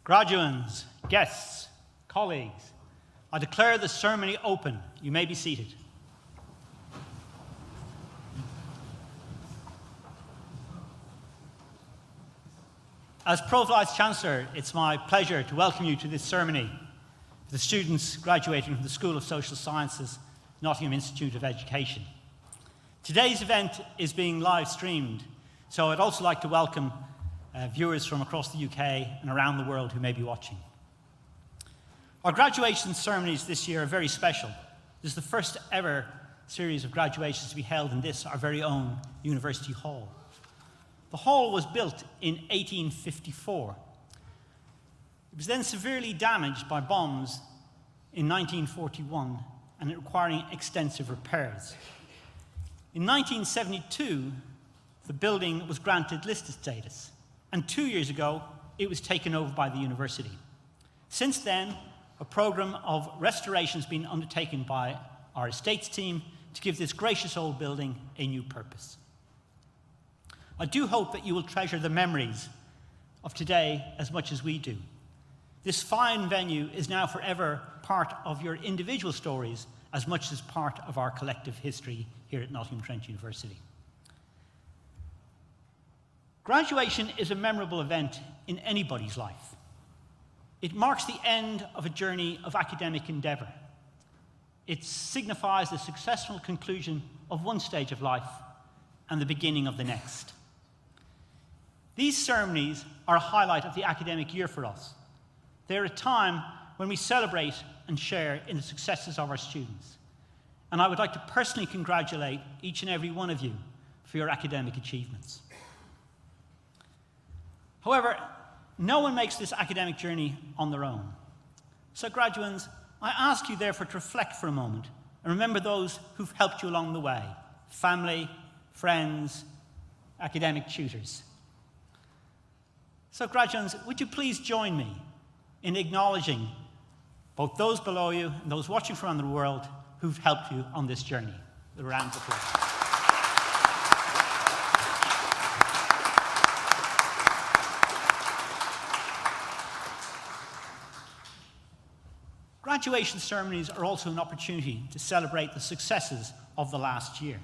Graduands, guests, colleagues, I declare the ceremony open. You may be seated. As Pro-Vice-Chancellor, it's my pleasure to welcome you to this ceremony for the students graduating from the School of Social Sciences, Nottingham Institute of Education. Today's event is being live streamed, so I'd also like to welcome viewers from across the UK and around the world who may be watching. Our graduation ceremonies this year are very special. This is the first ever series of graduations to be held in this, our very own University Hall. The hall was built in 1854. It was then severely damaged by bombs in 1941 and it requiring extensive repairs. In 1972, the building was granted listed status, and 2 years ago, it was taken over by the university. Since then, a program of restoration has been undertaken by our estates team to give this gracious old building a new purpose. I do hope that you will treasure the memories of today as much as we do. This fine venue is now forever part of your individual stories as much as part of our collective history here at Nottingham Trent University. Graduation is a memorable event in anybody's life. It marks the end of a journey of academic endeavour. It signifies the successful conclusion of one stage of life and the beginning of the next. These ceremonies are a highlight of the academic year for us. They're a time when we celebrate and share in the successes of our students. And I would like to personally congratulate each and every one of you for your academic achievements. However, no one makes this academic journey on their own. So graduands, I ask you therefore to reflect for a moment and remember those who've helped you along the way: family, friends, academic tutors. So graduands, would you please join me in acknowledging both those below you and those watching from around the world who've helped you on this journey. A round of applause. Graduation ceremonies are also an opportunity to celebrate the successes of the last year.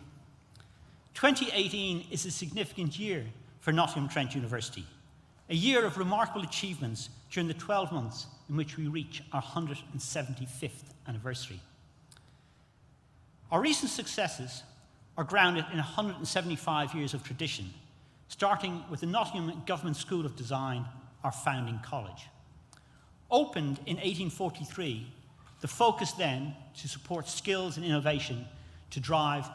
2018 is a significant year for Nottingham Trent University, a year of remarkable achievements during the 12 months in which we reach our 175th anniversary. Our recent successes are grounded in 175 years of tradition, starting with the Nottingham Government School of Design, our founding college. Opened in 1843, the focus then to support skills and innovation to drive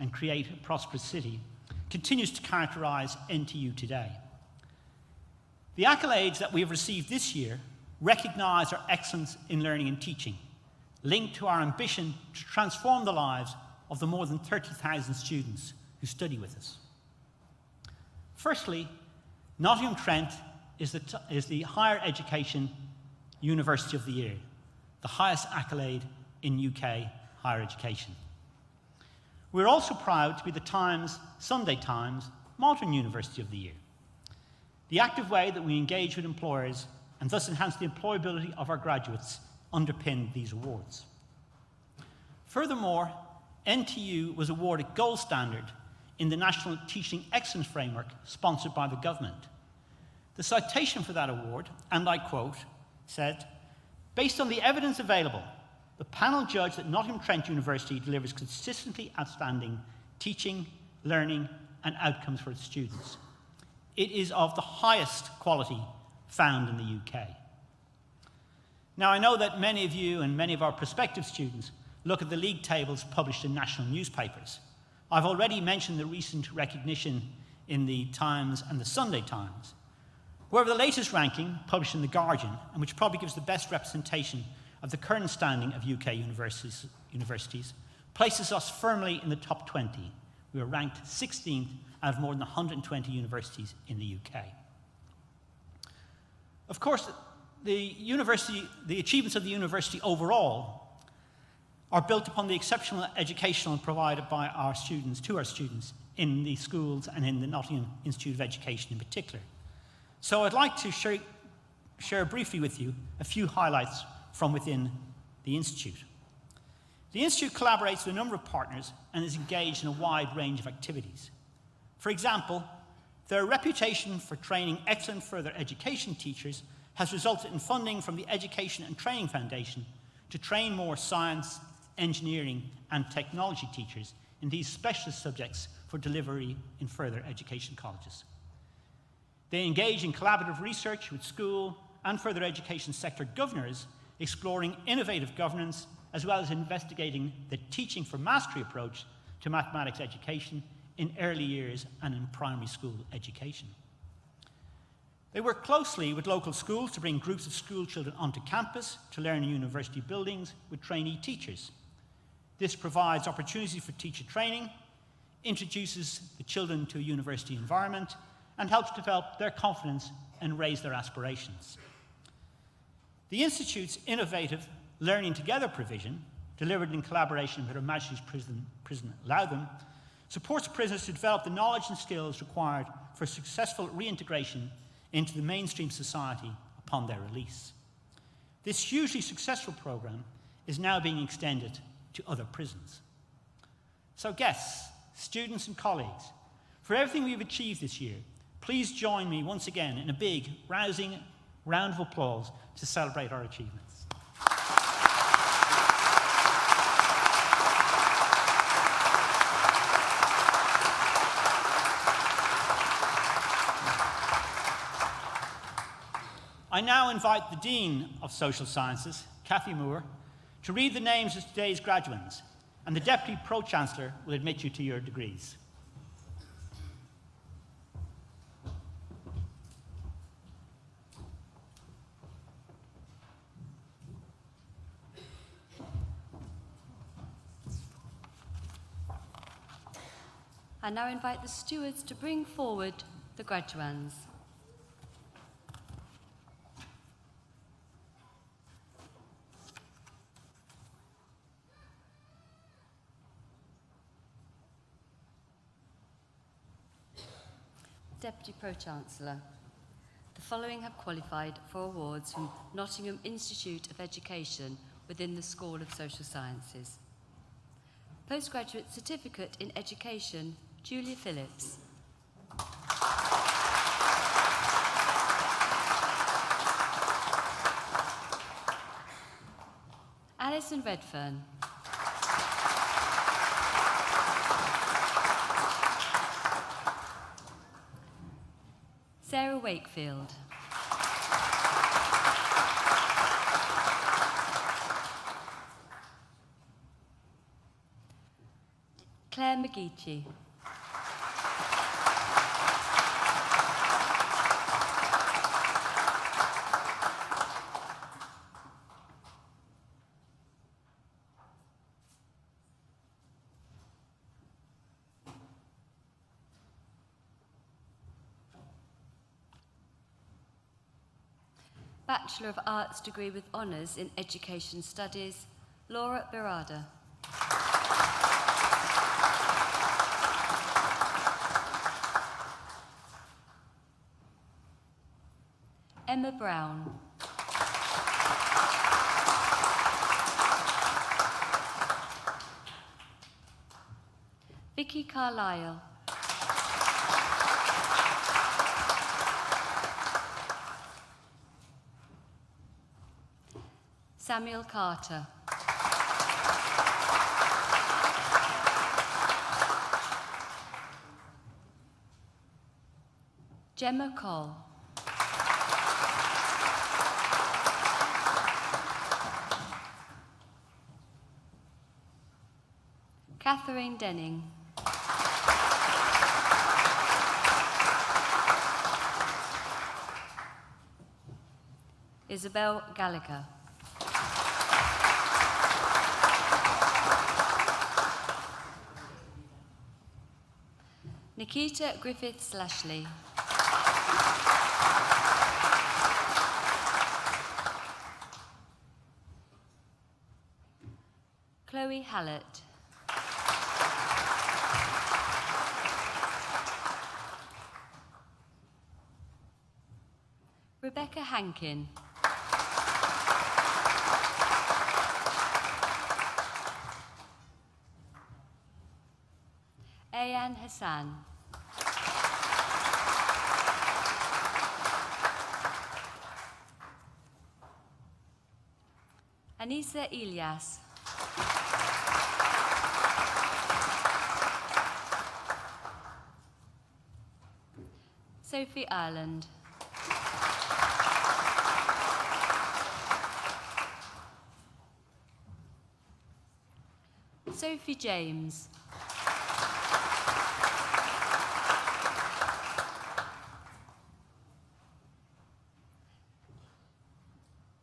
and create a prosperous city continues to characterize NTU today. The accolades that we have received this year recognize our excellence in learning and teaching, linked to our ambition to transform the lives of the more than 30,000 students who study with us. Firstly, Nottingham Trent is the Higher Education University of the Year, the highest accolade in UK higher education. We're also proud to be the Times, Sunday Times, Modern University of the Year. The active way that we engage with employers and thus enhance the employability of our graduates underpin these awards. Furthermore, NTU was awarded Gold Standard in the National Teaching Excellence Framework sponsored by the government. The citation for that award, and I quote, said, "Based on the evidence available, the panel judged that Nottingham Trent University delivers consistently outstanding teaching, learning, and outcomes for its students. It is of the highest quality found in the UK." Now, I know that many of you and many of our prospective students look at the league tables published in national newspapers. I've already mentioned the recent recognition in the Times and the Sunday Times. However, the latest ranking, published in The Guardian, and which probably gives the best representation of the current standing of UK universities, places us firmly in the top 20. We are ranked 16th out of more than 120 universities in the UK. Of course, the achievements of the university overall are built upon the exceptional education provided by our students, to our students, in the schools and in the Nottingham Institute of Education in particular. So I'd like to share briefly with you a few highlights from within the Institute. The Institute collaborates with a number of partners and is engaged in a wide range of activities. For example, their reputation for training excellent further education teachers has resulted in funding from the Education and Training Foundation to train more science, engineering, and technology teachers in these specialist subjects for delivery in further education colleges. They engage in collaborative research with school and further education sector governors, exploring innovative governance, as well as investigating the teaching for mastery approach to mathematics education in early years and in primary school education. They work closely with local schools to bring groups of school children onto campus to learn in university buildings with trainee teachers. This provides opportunities for teacher training, introduces the children to a university environment, and helps develop their confidence and raise their aspirations. The Institute's innovative Learning Together provision, delivered in collaboration with Her Majesty's Prison Loutham, supports prisoners to develop the knowledge and skills required for successful reintegration into the mainstream society upon their release. This hugely successful programme is now being extended to other prisons. So guests, students and colleagues, for everything we've achieved this year, please join me once again in a big, rousing round of applause to celebrate our achievements. I now invite the Dean of Social Sciences, Cathy Moore, to read the names of today's graduands, and the Deputy Pro-Chancellor will admit you to your degrees. I now invite the stewards to bring forward the graduands. Deputy Pro-Chancellor, the following have qualified for awards from Nottingham Institute of Education within the School of Social Sciences. Postgraduate Certificate in Education, Julia Phillips. Alison Redfern. Sarah Wakefield. Claire McGeechy. Bachelor of Arts degree with honours in Education Studies, Laura Berada. Emma Brown. Vicky Carlisle. Samuel Carter. Gemma Cole. Catherine Denning. Isabel Gallagher. Nikita Griffiths-Lashley. Chloe Hallett. Rebecca Hankin. Ayan Hassan. Anissa Ilyas. Sophie Ireland. Sophie James.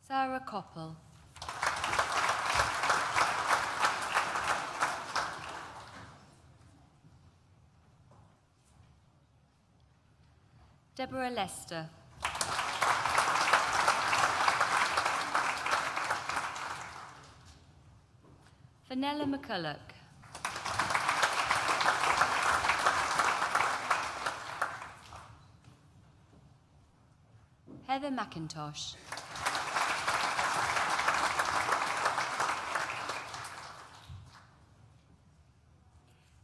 Sarah Koppel. Deborah Lester. Vanella McCulloch. Heather McIntosh.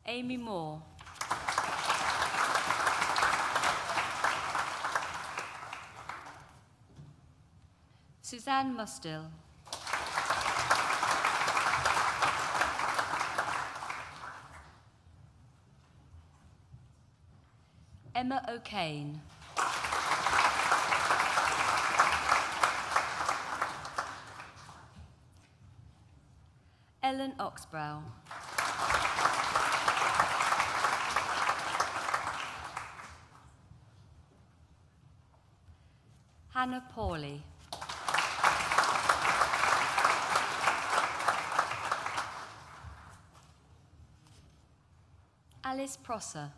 Amy Moore. Suzanne Mustill. Emma O'Kane. Ellen Oxbrow. Hannah Pawley. Alice Prosser.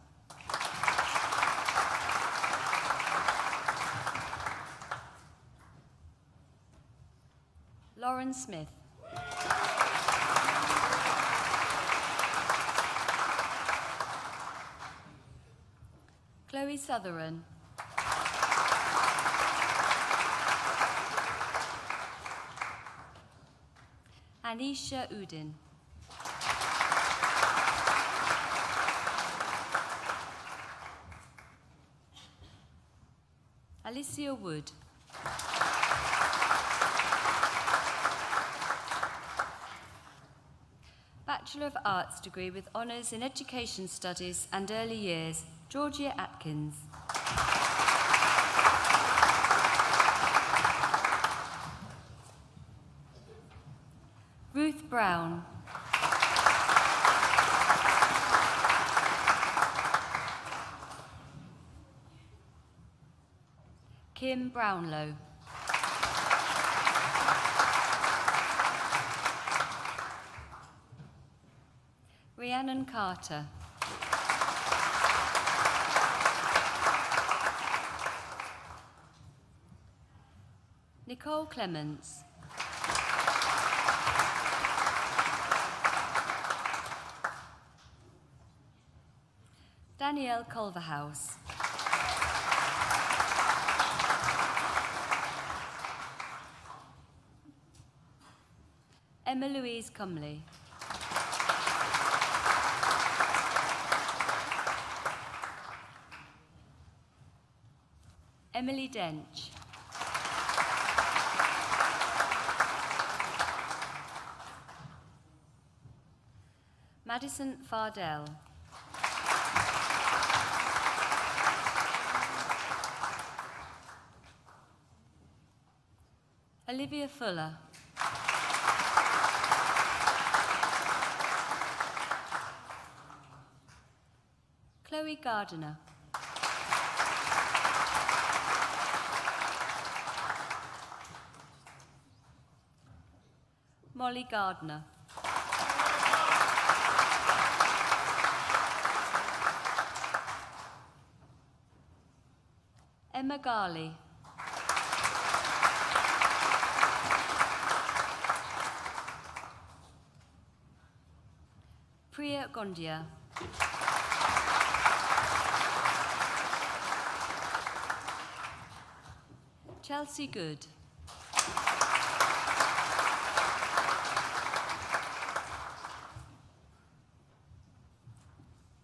Lauren Smith. Chloe Southern. Anisha Udin. Alicia Wood. Bachelor of Arts degree with honours in Education Studies and Early Years, Georgia Atkins. Ruth Brown. Kim Brownlow. Rhiannon Carter. Nicole Clements. Danielle Culverhouse. Emma Louise Cumley. Emily Dench. Madison Fardell. Olivia Fuller. Chloe Gardiner. Molly Gardner. Emma Garley. Priya Gondia. Chelsea Good.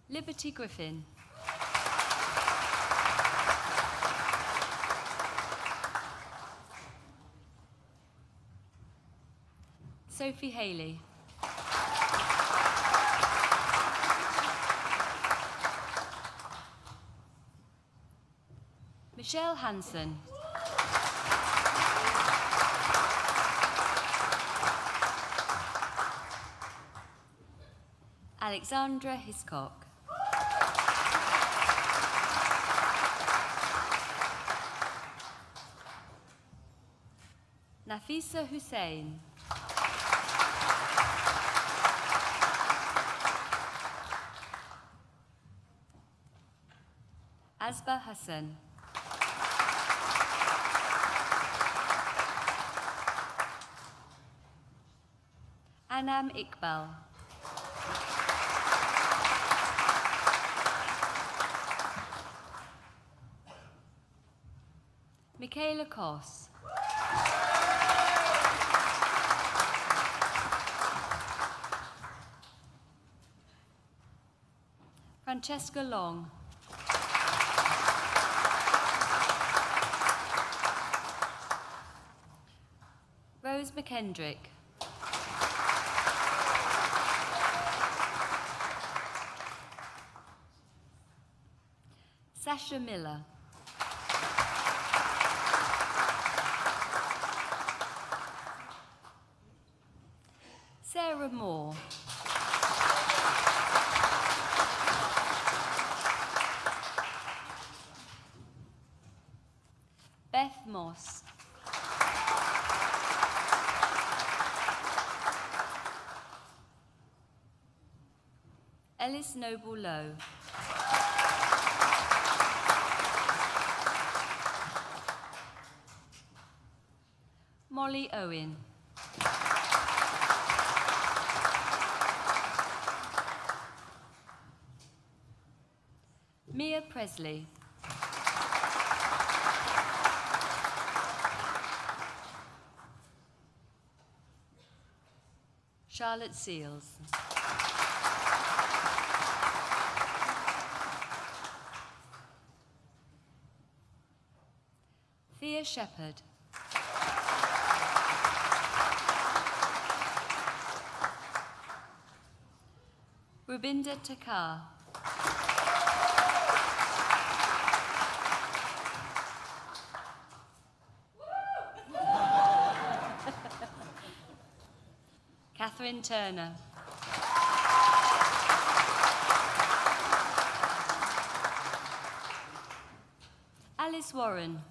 Liberty Griffin. Sophie Haley. Michelle Hansen. Alexandra Hiscock. Nafisa Hussain. Asba Hassan. Anam Iqbal. Michaela Koss. Francesca Long. Rose McKendrick. Sasha Miller. Sarah Moore. Beth Moss. Ellis Noble Lowe. Molly Owen. Mia Presley. Charlotte Seals. Thea Shepherd. Rubinda Takar. Catherine Turner. Alice Warren.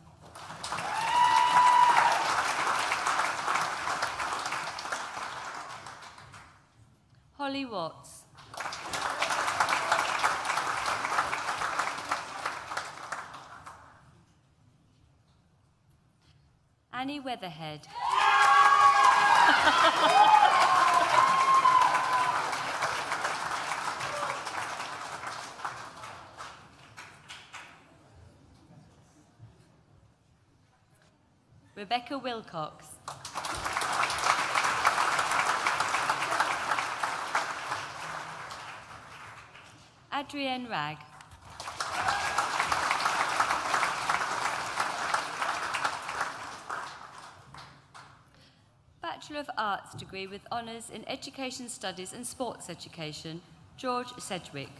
Holly Watts. Annie Weatherhead. Rebecca Wilcox. Adrienne Ragg. Bachelor of Arts degree with honours in Education Studies and Sports Education, George Sedgwick.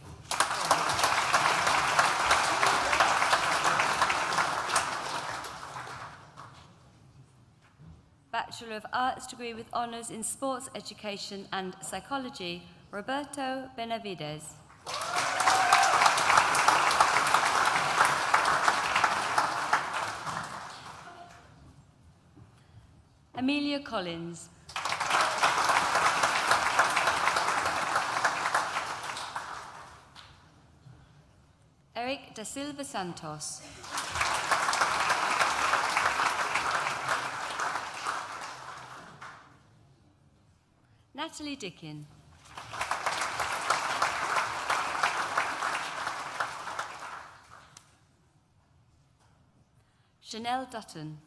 Bachelor of Arts degree with honours in Sports Education and Psychology, Roberto Benavides. Amelia Collins. Eric da Silva Santos. Natalie Dickin. Chanel Dutton.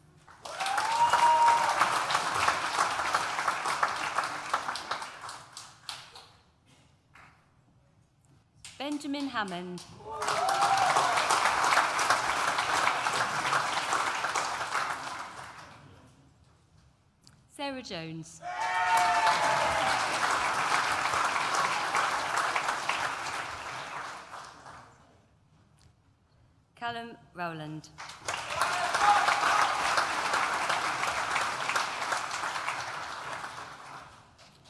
Benjamin Hammond. Sarah Jones. Callum Rowland.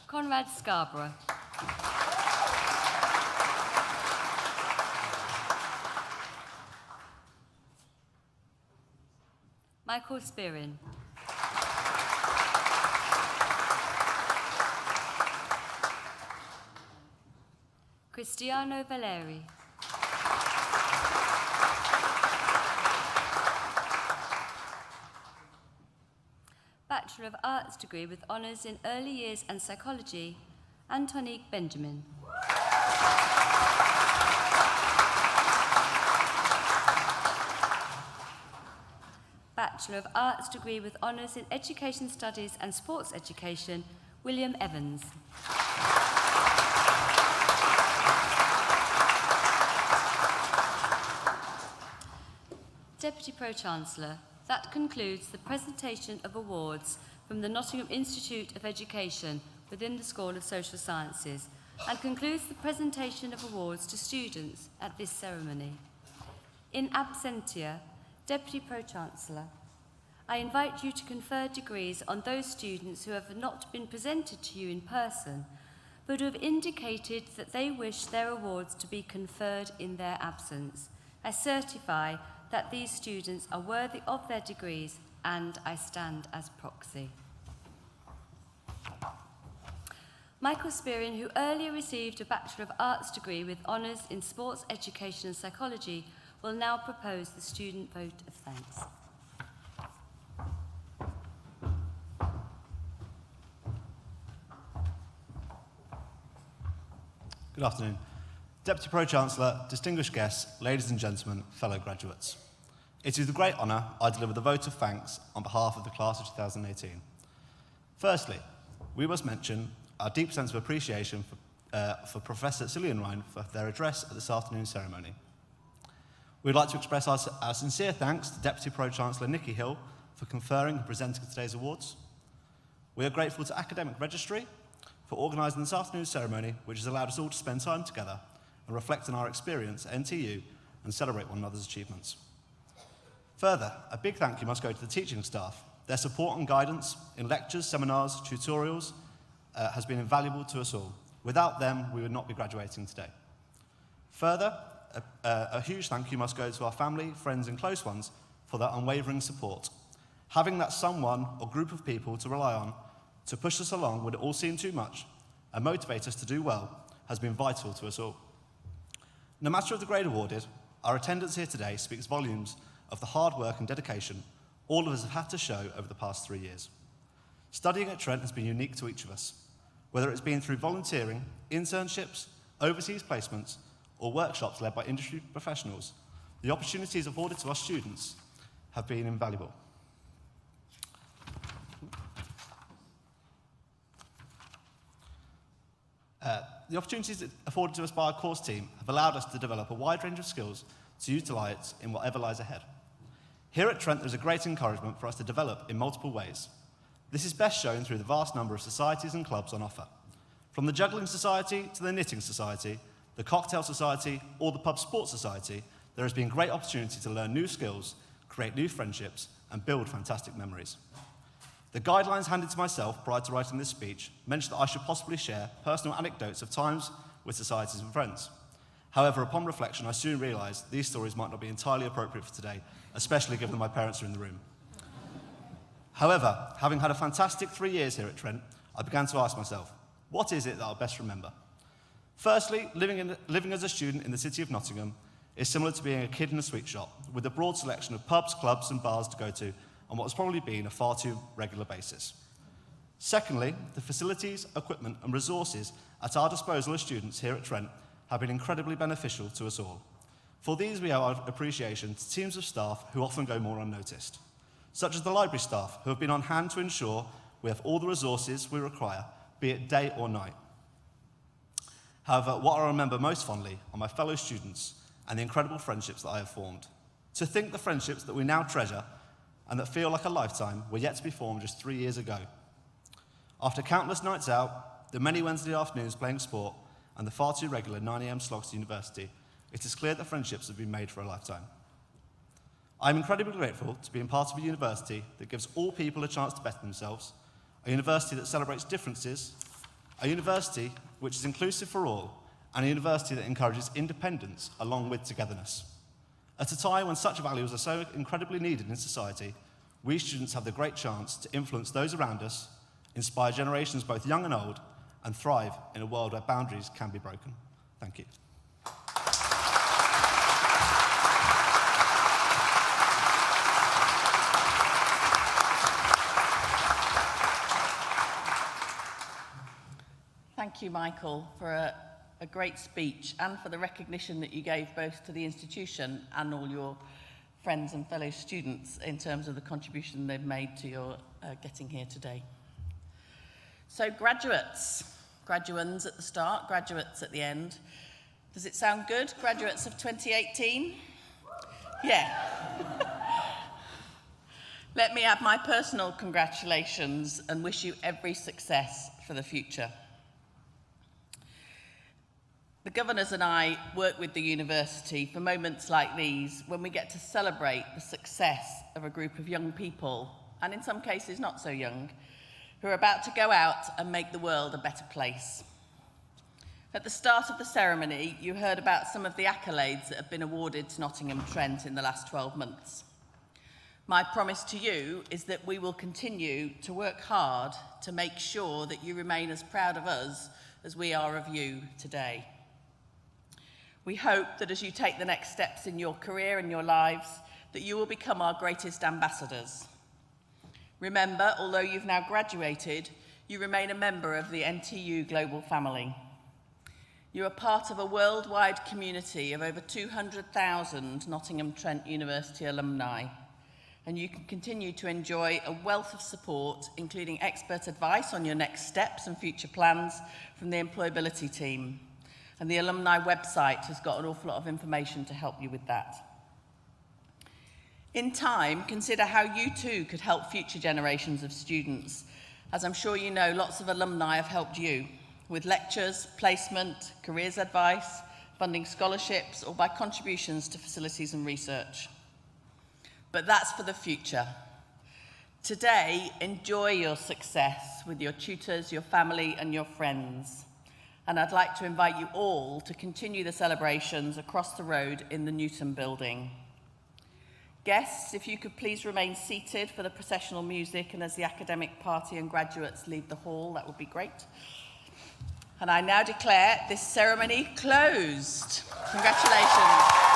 Conrad Scarborough. Michael Spearin. Cristiano Valeri. Bachelor of Arts degree with honours in Early Years and Psychology, Antonique Benjamin. Bachelor of Arts degree with honours in Education Studies and Sports Education, William Evans. Deputy Pro-Chancellor, that concludes the presentation of awards from the Nottingham Institute of Education within the School of Social Sciences and concludes the presentation of awards to students at this ceremony. In absentia, Deputy Pro-Chancellor, I invite you to confer degrees on those students who have not been presented to you in person, but who have indicated that they wish their awards to be conferred in their absence. I certify that these students are worthy of their degrees, and I stand as proxy. Michael Spearin, who earlier received a Bachelor of Arts degree with honours in Sports Education and Psychology, will now propose the student vote of thanks. Good afternoon. Deputy Pro-Chancellor, distinguished guests, ladies and gentlemen, fellow graduates. It is with great honour I deliver the vote of thanks on behalf of the class of 2018. Firstly, we must mention our deep sense of appreciation for Professor Cillian Ryan for their address at this afternoon's ceremony. We'd like to express our sincere thanks to Deputy Pro-Chancellor Nikki Hill for conferring and presenting today's awards. We are grateful to Academic Registry for organising this afternoon's ceremony, which has allowed us all to spend time together and reflect on our experience at NTU and celebrate one another's achievements. Further, a big thank you must go to the teaching staff. Their support and guidance in lectures, seminars, tutorials has been invaluable to us all. Without them, we would not be graduating today. Further, a huge thank you must go to our family, friends and close ones for their unwavering support. Having that someone or group of people to rely on to push us along when it all seemed too much and motivate us to do well has been vital to us all. No matter of the grade awarded, our attendance here today speaks volumes of the hard work and dedication all of us have had to show over the past 3 years. Studying at Trent has been unique to each of us, whether it's been through volunteering, internships, overseas placements, or workshops led by industry professionals. The opportunities afforded to our students have been invaluable. The opportunities afforded to us by our course team have allowed us to develop a wide range of skills to utilise in whatever lies ahead. Here at Trent, there is a great encouragement for us to develop in multiple ways. This is best shown through the vast number of societies and clubs on offer. From the Juggling Society to the Knitting Society, the Cocktail Society, or the Pub Sports Society, there has been great opportunity to learn new skills, create new friendships, and build fantastic memories. The guidelines handed to myself prior to writing this speech mentioned that I should possibly share personal anecdotes of times with societies and friends. However, upon reflection, I soon realised these stories might not be entirely appropriate for today, especially given that my parents are in the room. However, having had a fantastic 3 years here at Trent, I began to ask myself, what is it that I'll best remember? Firstly, living as a student in the city of Nottingham is similar to being a kid in a sweet shop, with a broad selection of pubs, clubs and bars to go to on what has probably been a far too regular basis. Secondly, the facilities, equipment and resources at our disposal as students here at Trent have been incredibly beneficial to us all. For these we owe our appreciation to teams of staff who often go more unnoticed, such as the library staff who have been on hand to ensure we have all the resources we require, be it day or night. However, what I remember most fondly are my fellow students and the incredible friendships that I have formed. To think the friendships that we now treasure and that feel like a lifetime were yet to be formed just 3 years ago. After countless nights out, the many Wednesday afternoons playing sport, and the far too regular 9 a.m. slogs to university, it is clear that friendships have been made for a lifetime. I am incredibly grateful to be part of a university that gives all people a chance to better themselves, a university that celebrates differences, a university which is inclusive for all, and a university that encourages independence along with togetherness. At a time when such values are so incredibly needed in society, we students have the great chance to influence those around us, inspire generations both young and old, and thrive in a world where boundaries can be broken. Thank you. Thank you, Michael, for a great speech and for the recognition that you gave both to the institution and all your friends and fellow students in terms of the contribution they've made to your getting here today. So graduates, graduands at the start, graduates at the end. Does it sound good? Graduates of 2018? Yeah. Let me add my personal congratulations and wish you every success for the future. The governors and I work with the university for moments like these when we get to celebrate the success of a group of young people, and in some cases not so young, who are about to go out and make the world a better place. At the start of the ceremony, you heard about some of the accolades that have been awarded to Nottingham Trent in the last 12 months. My promise to you is that we will continue to work hard to make sure that you remain as proud of us as we are of you today. We hope that as you take the next steps in your career and your lives, that you will become our greatest ambassadors. Remember, although you've now graduated, you remain a member of the NTU global family. You are part of a worldwide community of over 200,000 Nottingham Trent University alumni, and you can continue to enjoy a wealth of support, including expert advice on your next steps and future plans from the employability team. And the alumni website has got an awful lot of information to help you with that. In time, consider how you too could help future generations of students. As I'm sure you know, lots of alumni have helped you with lectures, placement, careers advice, funding scholarships, or by contributions to facilities and research. But that's for the future. Today, enjoy your success with your tutors, your family, and your friends. And I'd like to invite you all to continue the celebrations across the road in the Newton building. Guests, if you could please remain seated for the processional music and as the academic party and graduates leave the hall, that would be great. And I now declare this ceremony closed. Congratulations.